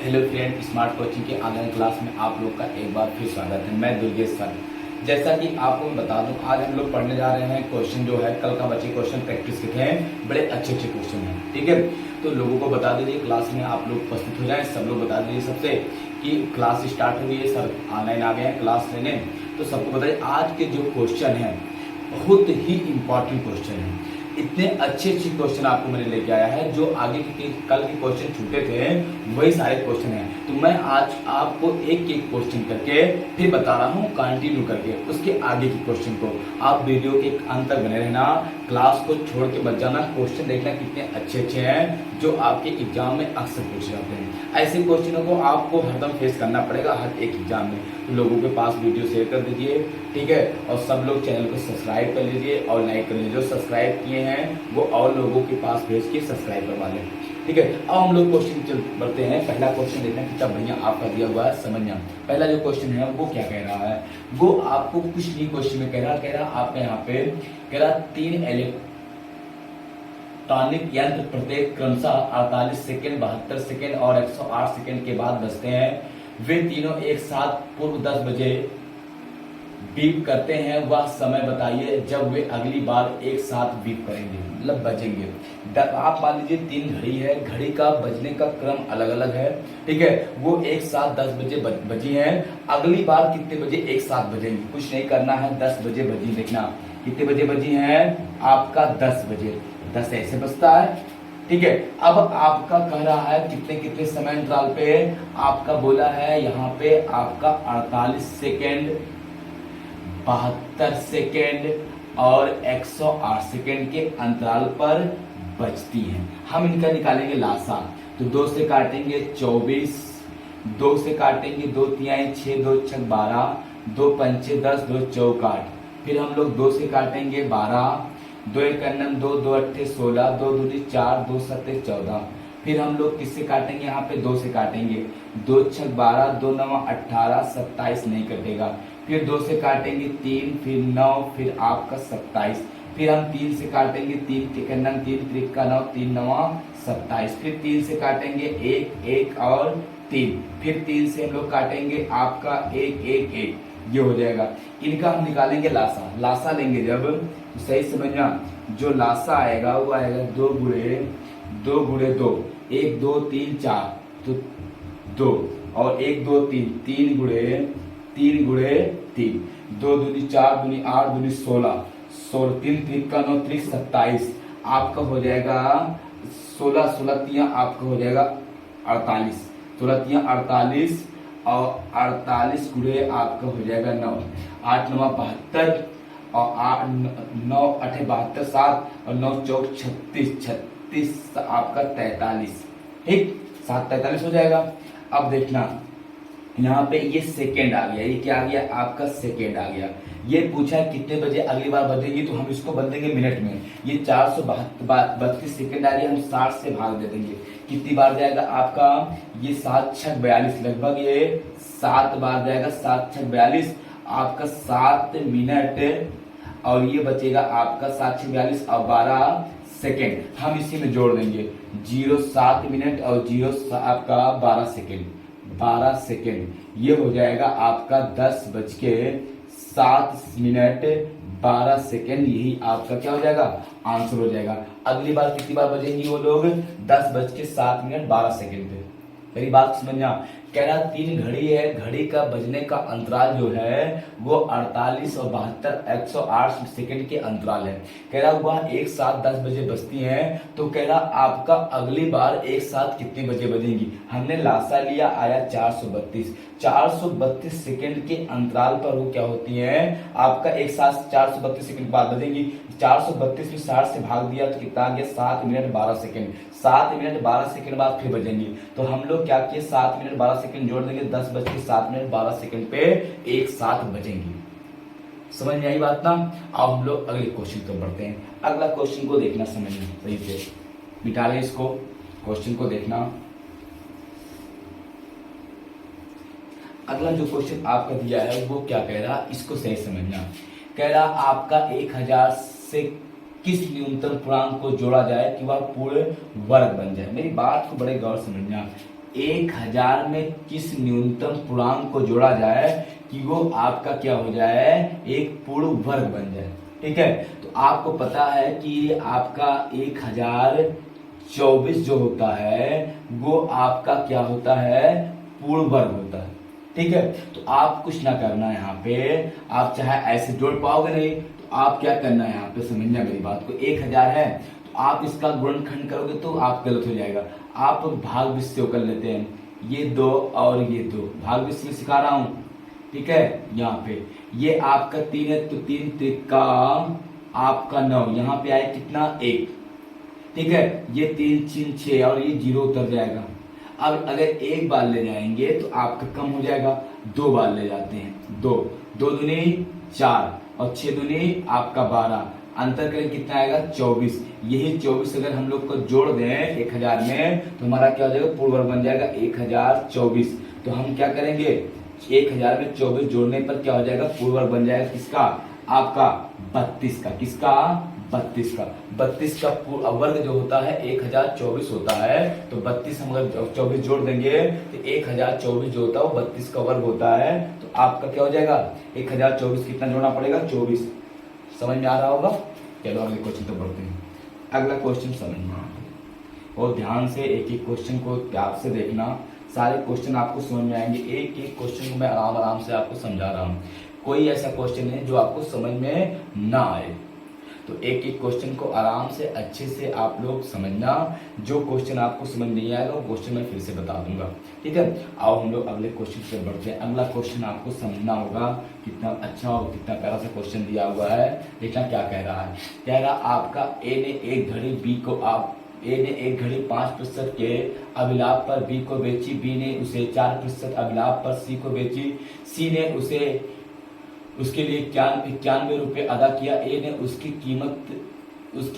Hello friend, smart coaching के online class में आप लोग का एक बार फिर स्वागत है। मैं दुर्गेश सर। जैसा कि आपको मैं बता दूं, आज हम लोग पढ़ने जा रहे हैं क्वेश्चन जो है कल का बचे क्वेश्चन प्रैक्टिस के थे। बड़े अच्छे अच्छे क्वेश्चन हैं, ठीक है। तो लोगों को बता दीजिए, क्लास में आप लोग उपस्थित हो जाएं। सब लोग बता दीजिए सबसे कि क्लास स्टार्ट हो गई है, सर ऑनलाइन आ गए हैं क्लास लेने। तो सबको बताइए आज के जो क्वेश्चन है बहुत ही इंपॉर्टेंट क्वेश्चन है। इतने अच्छे अच्छे क्वेश्चन आपको मैंने लेके आया है, जो आगे के कल के क्वेश्चन छूटे थे वही सारे क्वेश्चन हैं। तो मैं आज आपको एक एक क्वेश्चन करके फिर बता रहा हूँ, कंटिन्यू करके उसके आगे के क्वेश्चन को। आप वीडियो के अंत तक बने रहना, क्लास को छोड़ के मत जाना। क्वेश्चन देखना कितने अच्छे अच्छे हैं जो आपके एग्जाम में अक्सर पूछे जाते हैं। ऐसे क्वेश्चनों को आपको हरदम फेस करना पड़ेगा हर एक एग्जाम में। तो लोगों के पास वीडियो शेयर कर दीजिए, ठीक है। और सब लोग चैनल को सब्सक्राइब कर लीजिए और लाइक कर लीजिए। जो सब्सक्राइब किए हैं वो और लोगों के पास भेज के सब्सक्राइब करवा लें, ठीक है। अब हम लोग क्वेश्चन बढ़ते हैं। पहला क्वेश्चन देखना कितना बढ़िया आपका दिया हुआ है, समझना। पहला जो क्वेश्चन है वो क्या कह रहा है, वो आपको कुछ नहीं क्वेश्चन में कह रहा आपके यहाँ पे कह रहा 3 इलेक्ट्रॉनिक यंत्र प्रत्येक क्रमशः 48 सेकेंड, 72 सेकेंड और 108 सेकेंड के बाद बजते हैं। वे तीनों एक साथ पूर्व 10 बजे बीप करते हैं। वह समय बताइए जब वे अगली बार एक साथ बीप करेंगे, मतलब बजेंगे। आप मान लीजिए 3 घड़ी है, घड़ी का बजने का क्रम अलग अलग है, ठीक है। वो एक साथ 10 बजे बजी हैं। अगली बार कितने बजे एक साथ बजेंगी, कुछ नहीं करना है, 10 बजे बजी। देखना कितने बजे बजी हैं, आपका 10 बजे। 10 ऐसे बजता है, ठीक है। अब आपका कह रहा है कितने कितने समय अंतराल पे, आपका बोला है यहाँ पे आपका 48 सेकेंड, 72 सेकेंड और 108 सेकेंड के अंतराल पर बजती हैं। हम इनका निकालेंगे लासा। तो 2 से काटेंगे 24, 2 से काटेंगे 2 तिहाई 6, 2 छक 12, 2 पंचे 10, 2 चौक 8। फिर हम लोग 2 से काटेंगे 12, 2 एकन्नम 2, 2 अट्ठे 16, 2 दूनी 4, 2 सत्ते 14। फिर हम लोग किससे काटेंगे, यहाँ पे 2 से काटेंगे, 2 छक 12, 2 नवा 18, 27 नहीं कटेगा। फिर 2 से काटेंगे 3, फिर 9, फिर आपका 27। फिर हम 3 से काटेंगे 3 एकन्नम 3, त्रिका 9, 3 नवा 27। फिर 3 से काटेंगे 1, 1 और 3। फिर 3 से हम लोग काटेंगे आपका 1, 1, 1। ये हो जाएगा। इनका हम निकालेंगे लासा। लासा लेंगे जब, सही समझना, जो लासा आएगा वो आएगा 2 गुणे 2 गुणे 2, 1 2 3 4, तो 2 और 1 2 3, 3 गुणे 3 गुणे 3, 2 दूनी 4, दूनी 8, दूनी 16, 16 3 त्रिका 9, त्रिक 27। आपका हो जाएगा 16, 16 तिया आपका हो जाएगा 48, 16 तिया 48 और 48 गुणे आपका हो जाएगा 9, 8 9 72 और 8 9 8 72, 7 और 9 चौक 36, 36 आपका 43, ठीक। 7 43 हो जाएगा। अब देखना यहाँ पे ये सेकेंड आ गया, ये क्या आ गया, आपका सेकेंड आ गया। ये पूछा है कितने बजे अगली बार बजेगी, तो हम इसको बदल देंगे मिनट में। ये 432 सेकेंड आ रही है, हम 60 से भाग दे देंगे। कितनी बार जाएगा आपका, ये 7 छक 42, लगभग ये 7 बार जाएगा। 7 छक 42 आपका 7 मिनट और ये बचेगा आपका 7 छक 42 और 12 सेकेंड। हम इसी में जोड़ देंगे 0 7 मिनट और 0 आपका 12 सेकेंड, 12 सेकेंड। ये हो जाएगा आपका 10:07 12 सेकेंड। यही आपका क्या हो जाएगा, आंसर हो जाएगा। अगली बार कितनी बार बजेंगी वो लोग, 10:07 12 सेकेंड पे। मेरी बात समझना। कह रहा 3 घड़ी है, घड़ी का बजने का अंतराल जो है वो 48 और 72 108 सेकेंड के अंतराल है। कह रहा वह एक साथ 10 बजे बजती हैं, तो कह रहा आपका अगली बार एक साथ कितने बजे बजेंगी। हमने लासा लिया, आया 432। 432 सेकेंड के अंतराल पर वो क्या होती है, आपका एक साथ 432 सेकेंड बाद बजेंगी। 432 में 60 से भाग दिया तो कितना आ गया, 7 मिनट 12 सेकेंड। 7 मिनट 12 सेकेंड बाद फिर बजेंगी। तो हम लोग क्या किए, 7 मिनट 12 सेकेंड जोड़ देंगे, 10:07 12 सेकेंड पे एक साथ बजेंगी। समझ में आई बात ना। अब हम लोग अगले क्वेश्चन को बढ़ते हैं। अगला क्वेश्चन को देखना, समझना सही से, मिटा लें इसको, क्वेश्चन को देखना। अगला जो क्वेश्चन आपका दिया है वो क्या कह रहा, इसको सही समझना। कह रहा आपका 1000 से किस न्यूनतम पूर्णांक को जोड़ा जाए कि वह पूर्ण वर्ग बन जाए। मेरी बात को बड़े गौर समझना। 1000 में किस न्यूनतम पूर्णांक को जोड़ा जाए कि वो आपका क्या हो जाए, एक पूर्ण वर्ग बन जाए। ठीक है, तो आपको पता है कि आपका 1024 जो होता है वो आपका क्या होता है, पूर्ण वर्ग होता है। ठीक है, तो आप कुछ ना करना है यहाँ पे, आप चाहे ऐसे जोड़ पाओगे नहीं, तो आप क्या करना है यहाँ पे, समझना मेरी बात को। 1000 है तो आप इसका गुणनखंड करोगे तो आप गलत हो जाएगा। आप भाग विषय कर लेते हैं, ये 2 और ये 2, भाग विषय में सिखा रहा हूँ। ठीक है, यहाँ पे ये आपका 3 है तो 3 त्रिका आपका 9, यहाँ पे आए कितना, 1। ठीक है, ये 3 3 6 और ये 0 उतर जाएगा। अब अगर एक बार ले जाएंगे तो आपका कम हो जाएगा, 2 बार ले जाते हैं, 2 2 दूनी 4 और 6 दूनी आपका 12, अंतर करें कितना आएगा, 24। यही 24 अगर हम लोग को जोड़ दें 1000 में तो हमारा क्या हो जाएगा, पूर्ण वर्ग बन जाएगा 1024। तो हम क्या करेंगे, 1000 में 24 जोड़ने पर क्या हो जाएगा, पूर्ण वर्ग बन जाएगा किसका, आपका 32 का। किसका, 32 का। 32 का वर्ग जो होता है 1024 होता है, तो 32 हम अगर 24 जोड़ देंगे तो 1024 जो होता है वो 32 का वर्ग होता है। तो आपका क्या हो जाएगा, 1024 कितना जोड़ना पड़ेगा, 24। समझ में आ रहा होगा। चलो अगले क्वेश्चन तो पढ़ते हैं। अगला क्वेश्चन समझना और ध्यान से एक एक क्वेश्चन को प्यार से देखना, सारे क्वेश्चन आपको समझ में आएंगे। एक एक क्वेश्चन को मैं आराम आराम से आपको समझा रहा हूँ, कोई ऐसा क्वेश्चन है जो आपको समझ में ना आए। तो एक एक क्वेश्चन को आराम से अच्छे से आप लोग समझना, जो क्वेश्चन आपको समझ नहीं आएगा वो क्वेश्चन मैं फिर से बता दूंगा। ठीक है, आओ हम लोग अगले क्वेश्चन से बढ़ते हैं। अगला क्वेश्चन आपको समझना होगा, कितना अच्छा और कितना प्यारा सा क्वेश्चन दिया हुआ है। देखना क्या कह रहा है, कह रहा आपका ए ने एक घड़ी बी को ए ने एक घड़ी 5% के अभिलाप पर बी को बेची, बी ने उसे 4% अभिलाप पर सी को बेची, सी ने उसके लिए 91 रुपए अदा किया, ए ने उसकी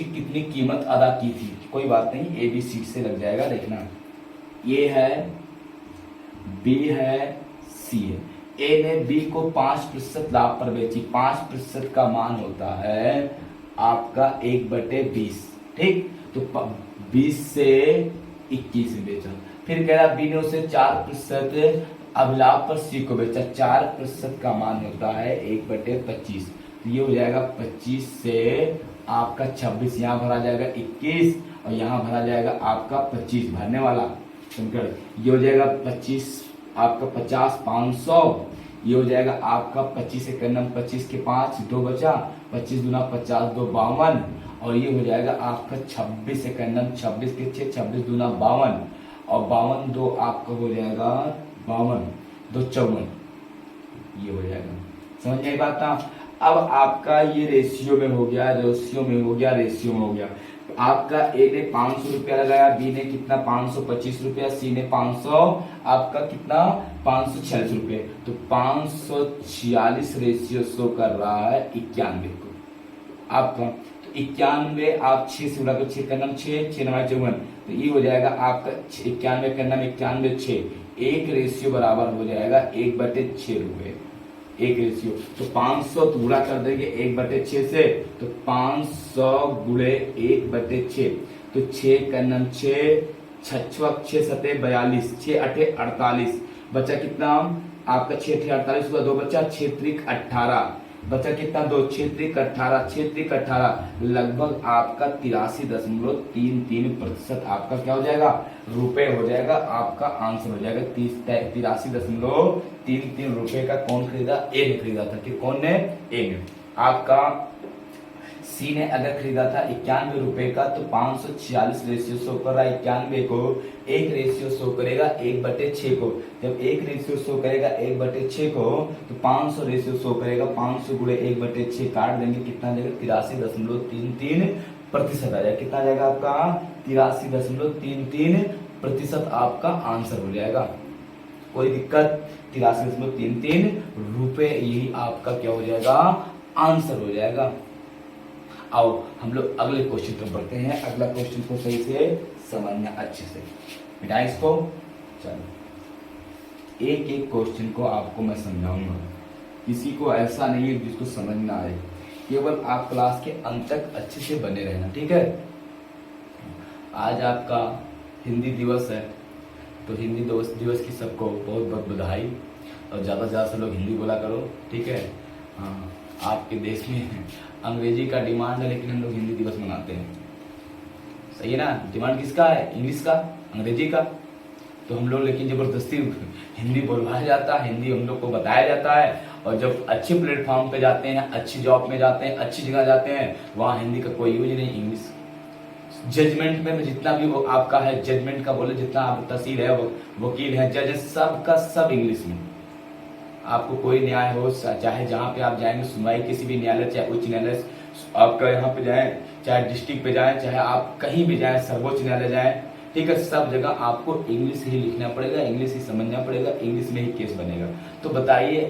कितनी कीमत अदा की थी। कोई बात नहीं, ए बी सी से लग जाएगा। देखना, ए है, बी है, सी है। ए ने बी को 5% लाभ पर बेची, 5% का मान होता है आपका 1/20। ठीक, तो 20 से 21 में बेचा। फिर कह रहा बी ने उसे 4% अभिलाप पर सी को बेचा, 4% का मान होता है 1/25। तो ये हो जाएगा 25 से आपका 26, यहाँ भरा जाएगा 21 और यहाँ भरा जाएगा आपका 25 भरने वाला सुनकर। ये हो जाएगा 25 आपका 50 500, ये हो जाएगा आपका 25 से 25 के 5 2 बचा, 25 दूना 50 2 52, और ये हो जाएगा आपका 26 से 26 के 6 26 दूना 52 और 52 2 आपका हो जाएगा 52 2 54, ये हो जाएगा। समझ में आई बात ना। अब आपका ये रेशियो में हो गया, रेशियो में हो गया, रेशियो में हो गया। तो आपका ए ने 500 रुपया लगाया, बी ने कितना 525 रुपया, सी ने 500 आपका कितना 546 रुपये, तो 546 रेशियो शो कर रहा है 91 को आपका। तो 91 आप 6 से उड़ा 6 का नाम 6 6 9 54, तो ये हो जाएगा आपका 91 का नाम 91 6, एक रेशियो बराबर हो जाएगा 1/6 रुपए, एक रेशियो। तो 500 तो गुणा कर देंगे 1/6 से, तो 500 गुणे 1/6, तो 6 का नाम 6 6 6 7 42, 6 8 48, बचा कितना आपका 6 8 48 हुआ, 2 बचा, 6 3 18, बचा कितना 2, 6 3 18, 6 3 18, लगभग आपका 83.33% आपका क्या हो जाएगा, रुपए हो जाएगा। आपका आंसर हो जाएगा 83.33 रुपए का कौन खरीदा, ए ने खरीदा था। कि कौन ने, ए ने। आपका सी ने अगर खरीदा था 91 रुपए का, तो 546 रेशियो शो कर रहा है 91 को, एक रेशियो शो करेगा 1/6 को। जब एक रेशियो शो करेगा 1/6 को, तो 500 रेशियो शो करेगा, 500 गुणे 1/6 काट देंगे, कितना जाएगा 83.33% आ जाएगा। कितना जाएगा आपका 83.33% आपका आंसर हो जाएगा। कोई दिक्कत, 83.33 रुपए, यही आपका क्या हो जाएगा, आंसर हो जाएगा। आओ हम लोग अगले क्वेश्चन पर बढ़ते हैं। अगला क्वेश्चन को सही से समझना अच्छे से, बेटा इसको। चलो एक एक क्वेश्चन को आपको मैं समझाऊंगा, किसी को ऐसा नहीं है जिसको समझ ना आए, केवल आप क्लास के अंत तक अच्छे से बने रहना, ठीक है। आज आपका हिंदी दिवस है, तो हिंदी दिवस की सबको बहुत बहुत बधाई, और ज़्यादा से ज़्यादा सब लोग हिंदी बोला करो, ठीक है। हाँ, आपके देश में अंग्रेजी का डिमांड है, लेकिन हम लोग हिंदी दिवस मनाते हैं, सही है ना। डिमांड किसका है? इंग्लिश का, अंग्रेजी का। तो हम लोग लेकिन ज़बरदस्ती हिंदी बोलवाया जाता है, हिंदी हम लोग को बताया जाता है, और जब अच्छे प्लेटफॉर्म पे जाते हैं, अच्छी जॉब में जाते हैं, अच्छी जगह जाते हैं, वहाँ हिंदी का कोई यूज नहीं, इंग्लिश। जजमेंट में जितना भी वो आपका है, जजमेंट का बोले जितना आप तहसील है, वकील है, जज है, सबका सब इंग्लिश में। आपको कोई न्याय हो, चाहे जहाँ पे आप जाएंगे सुनवाई, किसी भी न्यायालय, चाहे उच्च न्यायालय आपका यहाँ पे जाए, चाहे डिस्ट्रिक्ट पे जाए, चाहे आप कहीं भी जाए, सर्वोच्च न्यायालय जाए, ठीक है, सब जगह आपको इंग्लिश ही लिखना पड़ेगा, इंग्लिश ही समझना पड़ेगा, इंग्लिश में ही केस बनेगा। तो बताइए,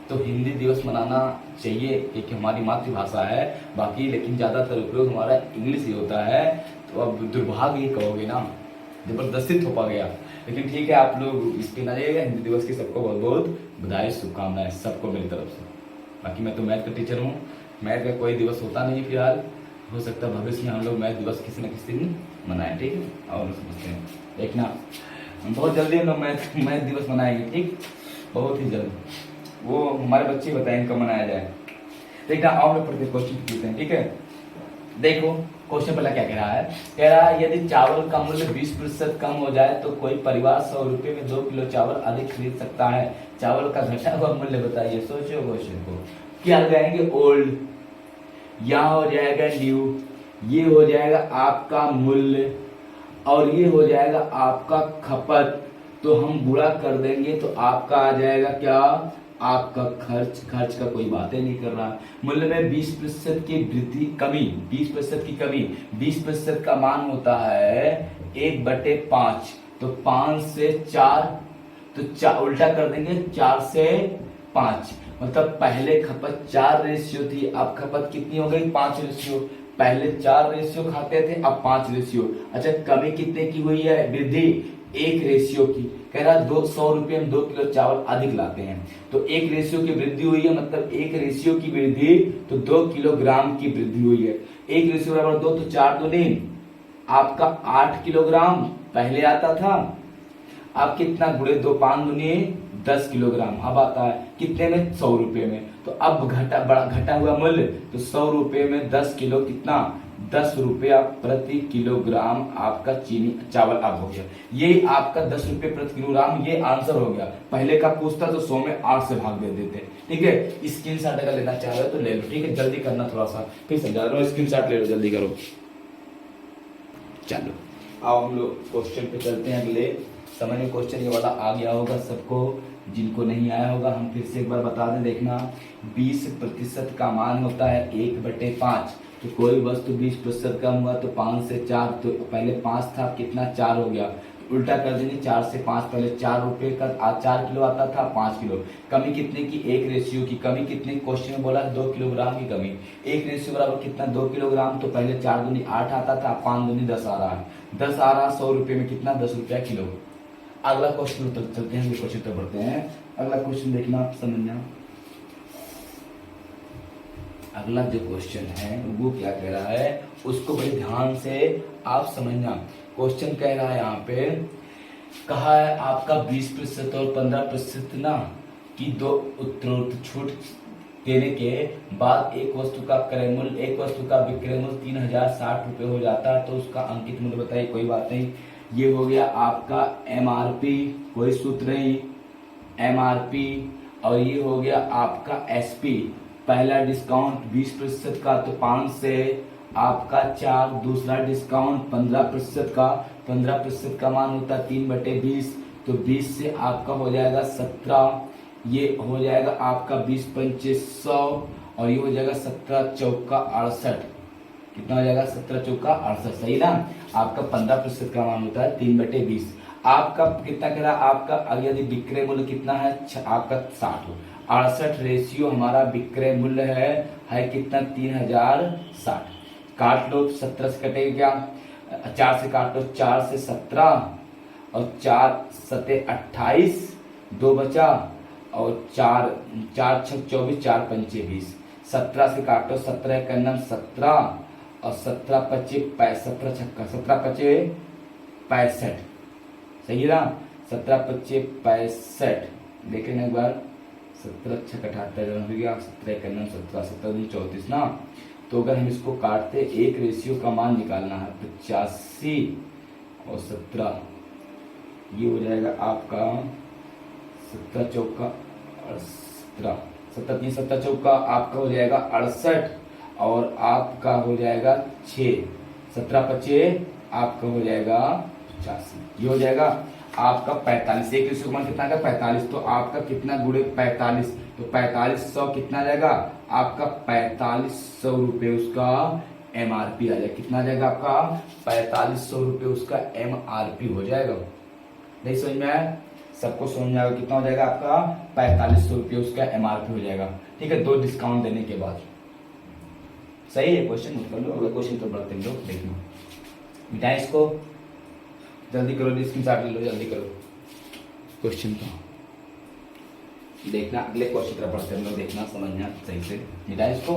तो हिंदी दिवस मनाना चाहिए, क्योंकि हमारी मातृभाषा है, बाकी लेकिन ज़्यादातर उपयोग हमारा इंग्लिश ही होता है। तो अब दुर्भाग्य ही कहोगे ना, जबरदस्ती थोपा गया, लेकिन ठीक है, आप लोग इस पे ना जाइएगा। हिंदी दिवस की सबको बहुत बहुत बधाई, शुभकामनाएं सबको मेरी तरफ से। बाकी मैं तो मैथ का टीचर हूँ, मैथ का कोई दिवस होता नहीं फिलहाल, हो सकता है भविष्य में हम लोग मैथ दिवस किसी न किसी दिन मनाएं, ठीक है। और समझते हैं, देखना बहुत जल्दी हम लोग मैथ दिवस मनाएंगे, ठीक, बहुत ही जल्द। वो हमारे बच्चे बताएंगे कब मनाया जाए। देखना, आओ मैं पढ़ते क्वेश्चन पूछते हैं, ठीक है। देखो क्वेश्चन पहला क्या कह रहा है, कह रहा है यदि चावल का मूल्य 20% कम हो जाए तो कोई परिवार 100 रुपए में 2 किलो चावल अधिक खरीद सकता है। चावल का घटा हुआ मूल्य बताइए। सोचो क्वेश्चन को, क्या लगाएंगे? ओल्ड, यहाँ हो जाएगा न्यू, ये हो जाएगा आपका मूल्य, और ये हो जाएगा आपका खपत। तो हम गुणा कर देंगे तो आपका आ जाएगा क्या? आपका खर्च। खर्च का कोई बातें नहीं कर रहा। मूल्य में 20% की वृद्धि, कमी, 20% की कमी, 20% का मान होता है 1/5, तो 5 से 4, तो उल्टा कर देंगे 4 से 5, मतलब पहले खपत 4 रेशियो थी, अब खपत कितनी हो गई? 5 रेशियो। पहले 4 रेशियो खाते थे, अब 5 रेशियो। अच्छा, कमी कितने की हुई है? वृद्धि 1 रेशियो की। कह रहा 200 रुपये में 2 किलो चावल अधिक लाते हैं, तो 1 रेशियो की वृद्धि हुई है, मतलब 1 रेशियो की वृद्धि, तो 2 किलोग्राम की वृद्धि हुई है। 1 रेशियो बराबर 2, तो 4 दूनी आपका 8 किलोग्राम पहले आता था, अब कितना? गुणे 2, 5 दूनी 10 किलोग्राम अब आता है। कितने में? 100 रुपए में। तो अब घटा हुआ मूल्य, तो 100 रुपए में 10 किलो, कितना? 10 रुपया प्रति किलोग्राम आपका चीनी चावल अब हो गया। ये आपका 10 रुपये प्रति किलोग्राम, ये आंसर हो गया। पहले का पूछता तो 100 में 8 से भाग दे देते, ठीक है। स्क्रीनशॉट अगर लेना चाह रहे हो तो ले लो, ठीक है, जल्दी करना, थोड़ा सा फिर समझा रहा हूँ, स्क्रीनशॉट ले लो, जल्दी करो। चलो आओ हम लोग क्वेश्चन पे चलते हैं। अगले समझ में क्वेश्चन ये वाला आ गया होगा सबको, जिनको नहीं आया होगा हम फिर से एक बार बता दें। देखना, 20% का मान होता है 1/5, तो कोई वस्तु 20% कम हुआ तो 5 से 4, तो पहले 5 था, कितना? 4 हो गया, तो उल्टा कर देंगे 4 से 5, पहले 4 रुपए का 4 किलो आता था, 5 किलो। कमी कितने की? 1 रेशियो की। कमी कितने? क्वेश्चन में बोला 2 किलोग्राम की कमी। 1 रेशियो बराबर कितना? 2 किलोग्राम, तो पहले 4 दूनी 8 आता था, 5 दूनी 10 आ रहा है, 10 आ रहा, 100 रुपये में कितना? 10 रुपया किलो। अगला क्वेश्चन चलते हैं, क्वेश्चन तो पढ़ते हैं। अगला क्वेश्चन देखना, समझना। अगला जो क्वेश्चन है वो क्या कह रहा है, उसको बड़े ध्यान से आप समझना। क्वेश्चन कह रहा है, यहाँ पे कहा है आपका 20% और 15% ना कि दो उत्तरोत्तर छूट देने के बाद एक वस्तु का क्रय मूल्य, एक वस्तु का विक्रय मूल्य 3060 रुपये हो जाता है, तो उसका अंकित मूल्य बताइए। कोई बात नहीं, ये हो गया आपका MRP, कोई सूत्र नहीं, MRP, और ये हो गया आपका SP। पहला डिस्काउंट 20% का, तो 5 से आपका 4, दूसरा डिस्काउंट 15% का, 15% का मान होता है 3/20, तो 20 से आपका हो जाएगा 17, ये हो जाएगा आपका 20×5 100, और ये हो जाएगा 17 चौका 68, कितना हो जाएगा? 17 चौका 68, सही ना। आपका 15% का मान होता है 3/20। आपका कितना कह रहा है? आपका यदि विक्रय मूल्य कितना है? आपका 60, 68 रेशियो हमारा विक्रय मूल्य है कितना? 3060। काट लो, 17 से कटेगा क्या? 4 से काट लो, 4 से 17, और 4 सते 28, 2 बचा, और 4 6 24, 4 पंचे 20। 17 से काटो, 17 का 9 17, और 17 पचे 17 छक्का 17 पचे 65, सही है ना, 17 25 65, देख लेना एक बार, 17 6 78 हो गया, 17 51 17 17 34 ना। तो अगर हम इसको काटते, एक रेशियो का मान निकालना है, 85 और 17, ये हो जाएगा आपका 17 चौका 17, 17 3 17 चौका आपका हो जाएगा 68, और आपका हो जाएगा 6, 17 25 आपका हो जाएगा 85, ये हो जाएगा आपका 45। एक रेशियो का मान कितना का 45, तो आपका कितना गुणे 45, तो 4500 कितना जाएगा आपका 4500 रुपये उसका MRP आ जाएगा। कितना आ जाएगा आपका 4500 रुपये उसका MRP हो जाएगा। नहीं समझ में आया, सबको समझ में आएगा, कितना हो जाएगा आपका 4500 रुपये उसका MRP हो जाएगा। ठीक है, 2 डिस्काउंट देने के बाद। सही है, क्वेश्चन कर लो, अगला क्वेश्चन तो बढ़ते हैं, देखना मिटाए इसको, जल्दी करो, स्क्रीनशॉट ले लो, जल्दी करो क्वेश्चन का, देखना अगले क्वेश्चन तरफ पढ़ते हैं, देखना समझना सही से, मिटाए इसको।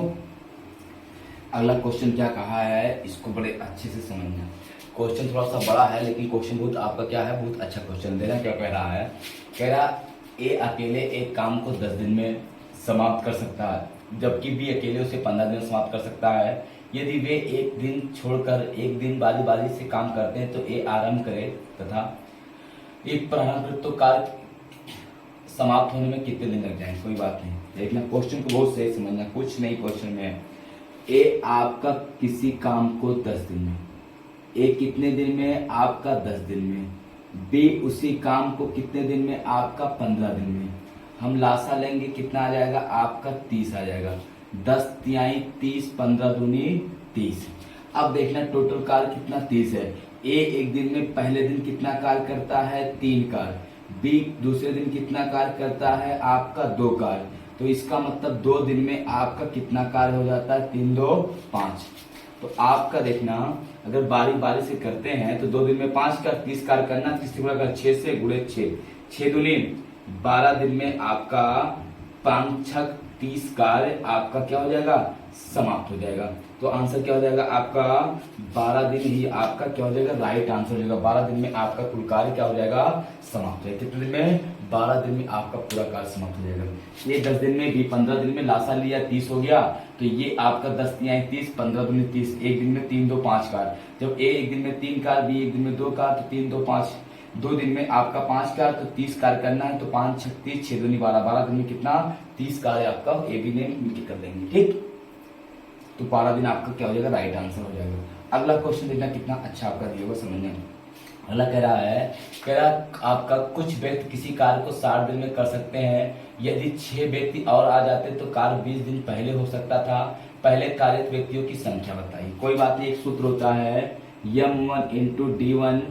अगला क्वेश्चन क्या कहा है, इसको बड़े अच्छे से समझना। क्वेश्चन थोड़ा सा बड़ा है, लेकिन क्वेश्चन बहुत आपका क्या है, बहुत अच्छा क्वेश्चन दे रहा है। क्या कह रहा है, कह रहा ए अकेले एक काम को 10 दिन में समाप्त कर सकता है, जबकि बी अकेले उसे 15 दिन में समाप्त कर सकता है। यदि वे एक दिन छोड़कर एक दिन बारी बारी से काम करते हैं, तो ए आरंभ करे तथा एक प्रारंभ तो कार्य समाप्त होने में कितने दिन लग जाए। कोई बात नहीं, देखना क्वेश्चन को बहुत सही समझना, कुछ नहीं क्वेश्चन में। ए आपका किसी काम को 10 दिन में, ए कितने दिन में आपका 10 दिन में, बी उसी काम को कितने दिन में आपका 15 दिन में। हम लासा लेंगे, कितना आ जाएगा आपका 30 आ जाएगा, 10 तिहाई 30, 15 दूनी 30। अब देखना टोटल कार्य कितना 30 है। ए एक दिन में पहले दिन कितना कार्य करता है 3 कार्य, बी दूसरे दिन कितना कार्य करता है आपका 2 कार्य, तो इसका मतलब 2 दिन में आपका कितना कार्य हो जाता है 3 2 5। तो आपका देखना अगर बारी बारी से करते हैं तो 2 दिन में 5 कार्य, 30 कार्य करना, 30 गुणा 6 से गुणे 6, 6 दूनी 12 दिन में आपका 5 6 30 कार्य आपका क्या हो जाएगा समाप्त हो जाएगा। तो आंसर क्या हो जाएगा आपका 12 दिन ही आपका क्या हो जाएगा, राइट आंसर हो जाएगा। 12 दिन में आपका कुल कार्य क्या हो जाएगा समाप्त हो जाएगा। कितने दिन में 12 दिन में आपका पूरा कार्य समाप्त हो जाएगा। ये 10 दिन में भी 15 दिन में लासा लिया 30 हो गया, तो ये आपका 10 तिहाई 30, 15 दूनी 30, एक दिन में 3 2 5 कार्य। जब ए एक दिन में 3 कार्य, बी एक दिन में 2 कार्य, तो 3 2 5, 2 दिन में आपका 5 कार्य, तो 30 कार्य करना है, तो 5 6 30, 6 दूनी 12, 12 दिन में कितना 30 कार्य आपका ए बी ने मिलकर कर देंगे। ठीक, तो 12 दिन आपका क्या हो जाएगा, राइट आंसर हो जाएगा। अगला क्वेश्चन देखना कितना अच्छा आपका दिया होगा समझने में। अगला कह रहा है, कह रहा आपका कुछ व्यक्ति किसी कार्य को 60 दिन में कर सकते हैं, यदि 6 व्यक्ति और आ जाते तो कार्य 20 दिन पहले हो सकता था। पहले कार्यरत व्यक्तियों की संख्या बताइए। कोई बात नहीं, एक सूत्र होता है m1 इंटू d1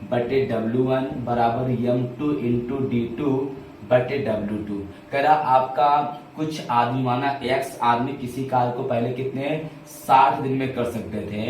बटे w1 बराबर m2 इंटू d2 बटे w2। कह रहा आपका कुछ आदमी, माना x आदमी किसी कार्य को पहले कितने 60 दिन में कर सकते थे,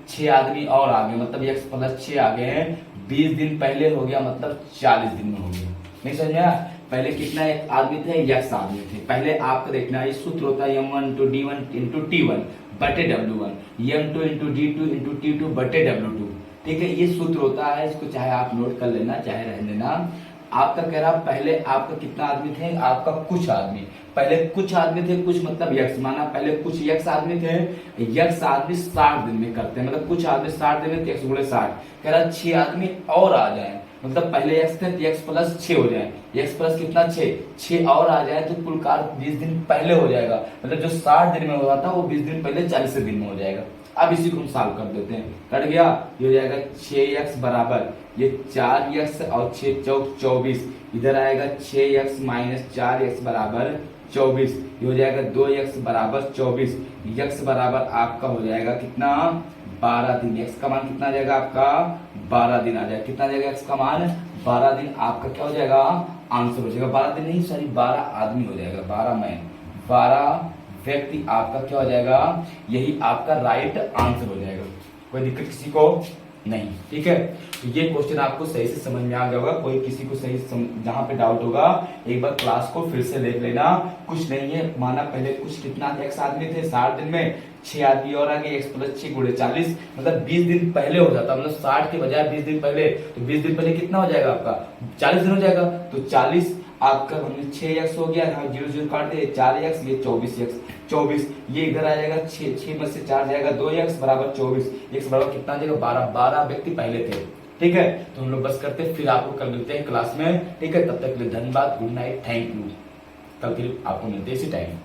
6 आदमी और आ गए, मतलब x प्लस 6 आ गए, 20 दिन पहले हो गया, मतलब 40 दिन में हो गया। नहीं समझ में आया, पहले कितना एक आदमी थे, x आदमी थे। पहले आपको देखना ये सूत्र होता है m1 into d1 into t1 बटे w1, m2 into d2 into t2 बटे w2। ठीक है, ये सूत्र होता है, इसको चाहे आप नोट कर लेना चाहे रहने देना। आपका कह रहा पहले आपका कितना आदमी थे, आपका कुछ आदमी, पहले कुछ आदमी थे, कुछ मतलब यक्स, माना पहले कुछ यक्स आदमी थे, यक्स आदमी 60 दिन में करते हैं, मतलब कुछ आदमी 60 दिन में 3 गुणे 60। कह रहा 6 आदमी और आ जाए, मतलब पहले यक्स थे, यक्स प्लस 6 हो जाए, यक्स प्लस कितना 6 और आ जाए, तो कुल कार्य 20 दिन पहले हो जाएगा, मतलब जो 60 दिन में हो रहा था वो 20 दिन पहले 40 दिन में हो जाएगा। अब इसी को हम सॉल्व कर देते हैं, कट गया, ये हो जाएगा 6x बराबर ये 4x और 6 चौक 24, इधर आएगा 6x माइनस 4x बराबर 24, ये हो जाएगा 2x बराबर 24, x बराबर आपका हो जाएगा कितना 12 दिन। x का मान कितना आ जाएगा आपका 12 दिन आ जाएगा। कितना आ जाएगा x का मान 12 दिन आपका क्या हो जाएगा आंसर हो जाएगा। 12 दिन नहीं सॉरी 12 आदमी हो जाएगा, 12 व्यक्ति आपका क्या हो जाएगा, यही आपका राइट आंसर हो जाएगा। कोई दिक्कत किसी को नहीं। ठीक है, तो ये क्वेश्चन आपको सही से समझ में आ गया होगा। कोई किसी को सही जहां पे डाउट होगा एक बार क्लास को फिर से देख लेना। कुछ नहीं है, माना पहले कुछ कितना x आदमी थे 60 दिन में, 6 आदमी और आ गए, x प्लस 6 गुणे 40, मतलब 20 दिन पहले हो जाता, मतलब 60 के बजाय 20 दिन पहले, तो 20 दिन पहले कितना हो जाएगा आपका 40 दिन हो जाएगा, तो 40 आपका 6x हो गया, हाँ 0 0 काट दे 4x, ये 24x 24, ये इधर आ जाएगा 6 में से 4 जाएगा 2x बराबर 24, x बराबर कितना आ जाएगा 12, 12 व्यक्ति पहले थे। ठीक है, तो हम लोग बस करते हैं, फिर आपको कल मिलते हैं क्लास में। ठीक है, तब तक के लिए धन्यवाद, गुड नाइट, थैंक यू। कल फिर आपको मिलते हैं इसी टाइम।